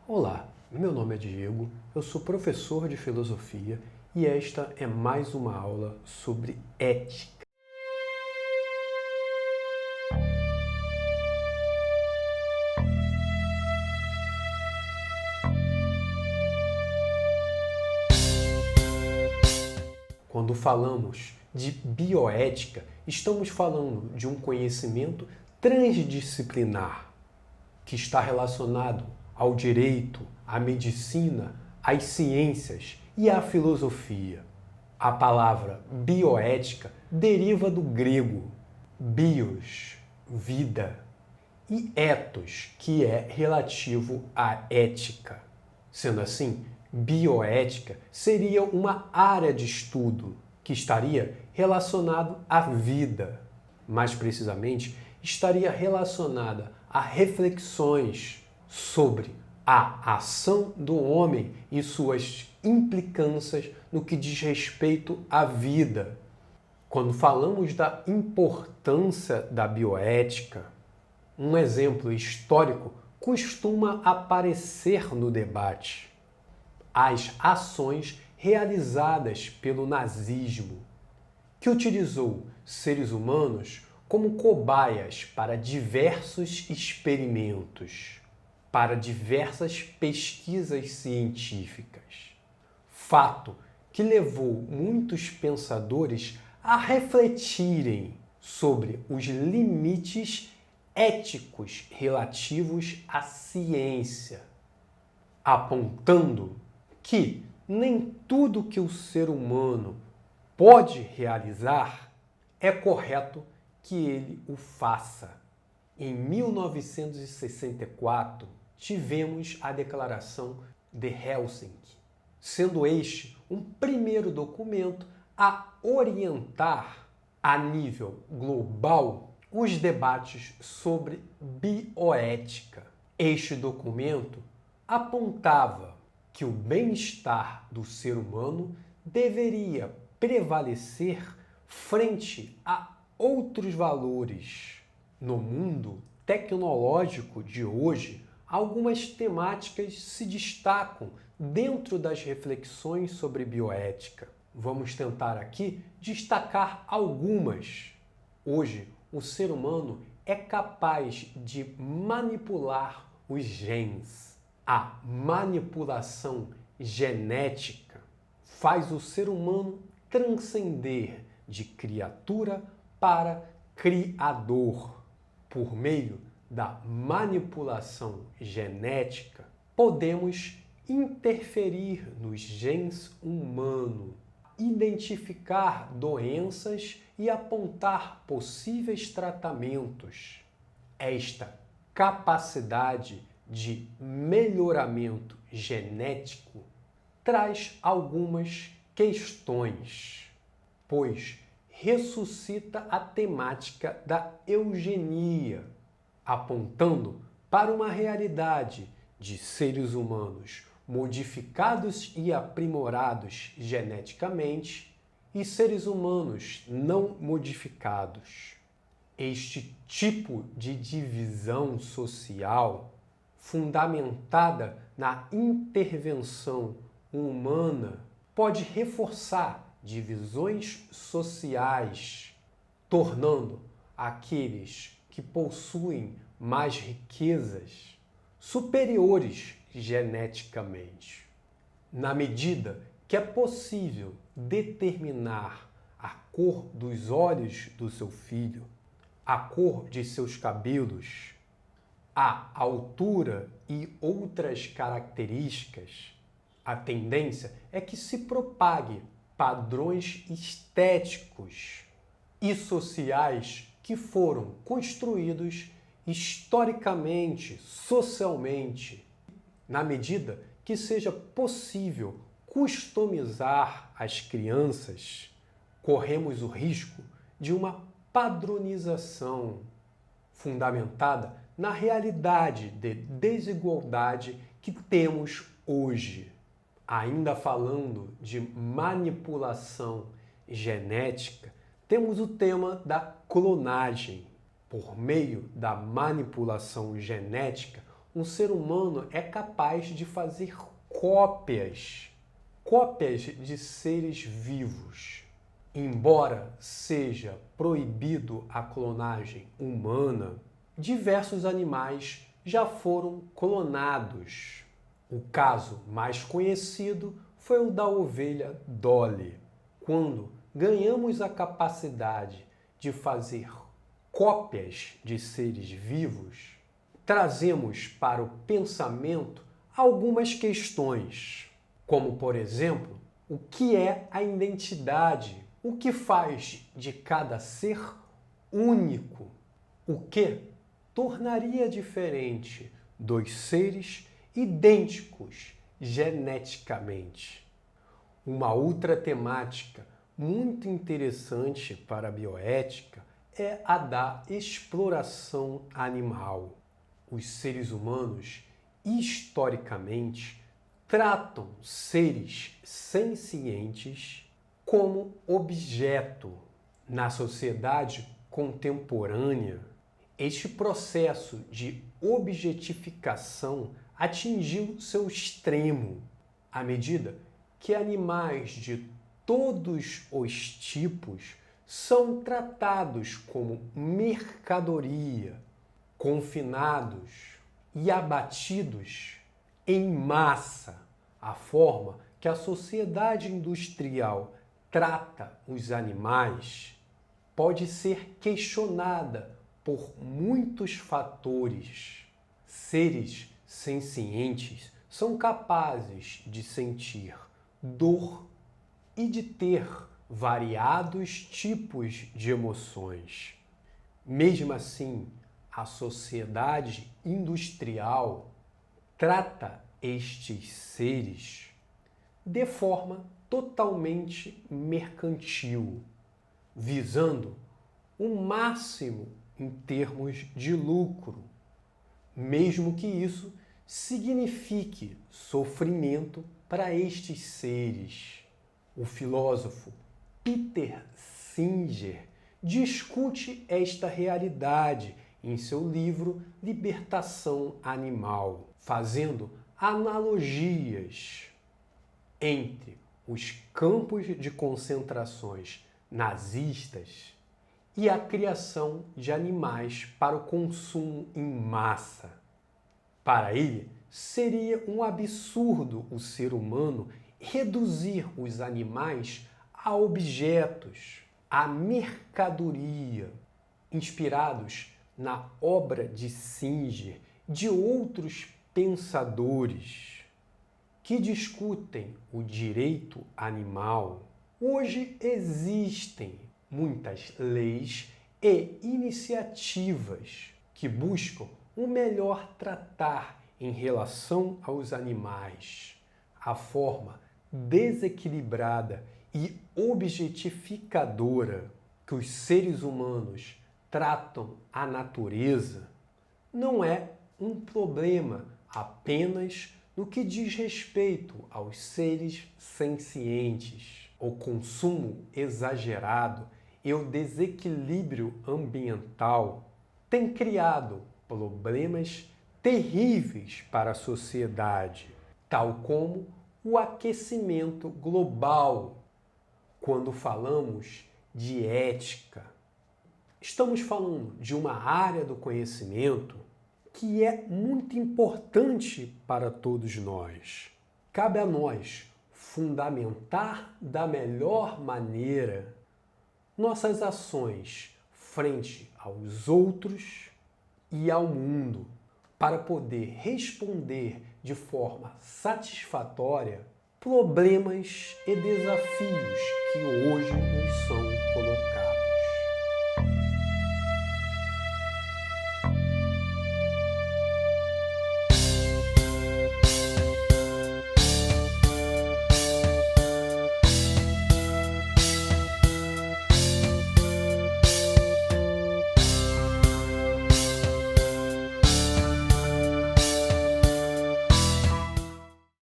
Olá, meu nome é Diego, eu sou professor de filosofia e esta é mais uma aula sobre ética. Quando falamos de bioética, estamos falando de um conhecimento transdisciplinar que está relacionado ao direito, à medicina, às ciências e à filosofia. A palavra bioética deriva do grego bios, vida, e ethos, que é relativo à ética. Sendo assim, bioética seria uma área de estudo que estaria relacionado à vida. Mais precisamente, estaria relacionada a reflexões sobre a ação do homem e suas implicâncias no que diz respeito à vida. Quando falamos da importância da bioética, um exemplo histórico costuma aparecer no debate: as ações realizadas pelo nazismo, que utilizou seres humanos como cobaias para diversos experimentos, para diversas pesquisas científicas. Fato que levou muitos pensadores a refletirem sobre os limites éticos relativos à ciência, apontando que nem tudo que o ser humano pode realizar é correto que ele o faça. Em 1964, tivemos a Declaração de Helsinki, sendo este um primeiro documento a orientar a nível global os debates sobre bioética. Este documento apontava que o bem-estar do ser humano deveria prevalecer frente a outros valores. No mundo tecnológico de hoje, algumas temáticas se destacam dentro das reflexões sobre bioética. Vamos tentar aqui destacar algumas. Hoje, o ser humano é capaz de manipular os genes. A manipulação genética faz o ser humano transcender de criatura para criador. Por meio da manipulação genética, podemos interferir nos genes humanos, identificar doenças e apontar possíveis tratamentos. Esta capacidade de melhoramento genético traz algumas questões, pois ressuscita a temática da eugenia, apontando para uma realidade de seres humanos modificados e aprimorados geneticamente e seres humanos não modificados. Este tipo de divisão social, fundamentada na intervenção humana, pode reforçar divisões sociais, tornando aqueles que possuem mais riquezas superiores geneticamente. Na medida que é possível determinar a cor dos olhos do seu filho, a cor de seus cabelos, a altura e outras características, a tendência é que se propague padrões estéticos e sociais que foram construídos historicamente, socialmente, na medida que seja possível customizar as crianças, corremos o risco de uma padronização fundamentada na realidade de desigualdade que temos hoje. Ainda falando de manipulação genética, temos o tema da clonagem. Por meio da manipulação genética, um ser humano é capaz de fazer cópias de seres vivos. Embora seja proibido a clonagem humana, diversos animais já foram clonados. O caso mais conhecido foi o da ovelha Dolly. Quando ganhamos a capacidade de fazer cópias de seres vivos, trazemos para o pensamento algumas questões, como, por exemplo, o que é a identidade, o que faz de cada ser único, o que tornaria diferente dois seres idênticos geneticamente. Uma outra temática muito interessante para a bioética é a da exploração animal. Os seres humanos, historicamente, tratam seres sencientes como objeto. Na sociedade contemporânea, este processo de objetificação atingiu seu extremo à medida que animais de todos os tipos são tratados como mercadoria, confinados e abatidos em massa. A forma que a sociedade industrial trata os animais pode ser questionada por muitos fatores. Seres sencientes são capazes de sentir dor e de ter variados tipos de emoções. Mesmo assim, a sociedade industrial trata estes seres de forma totalmente mercantil, visando o máximo em termos de lucro, mesmo que isso signifique sofrimento para estes seres. O filósofo Peter Singer discute esta realidade em seu livro Libertação Animal, fazendo analogias entre os campos de concentrações nazistas e a criação de animais para o consumo em massa. Para ele, seria um absurdo o ser humano reduzir os animais a objetos, a mercadoria, inspirados na obra de Singer, de outros pensadores que discutem o direito animal. Hoje existem muitas leis e iniciativas que buscam o melhor tratar em relação aos animais. A forma desequilibrada e objetificadora que os seres humanos tratam a natureza não é um problema apenas no que diz respeito aos seres sencientes. O consumo exagerado e o desequilíbrio ambiental têm criado problemas terríveis para a sociedade, tal como o aquecimento global. Quando falamos de ética, estamos falando de uma área do conhecimento que é muito importante para todos nós. Cabe a nós fundamentar da melhor maneira nossas ações frente aos outros e ao mundo, para poder responder de forma satisfatória problemas e desafios que hoje nos são colocados.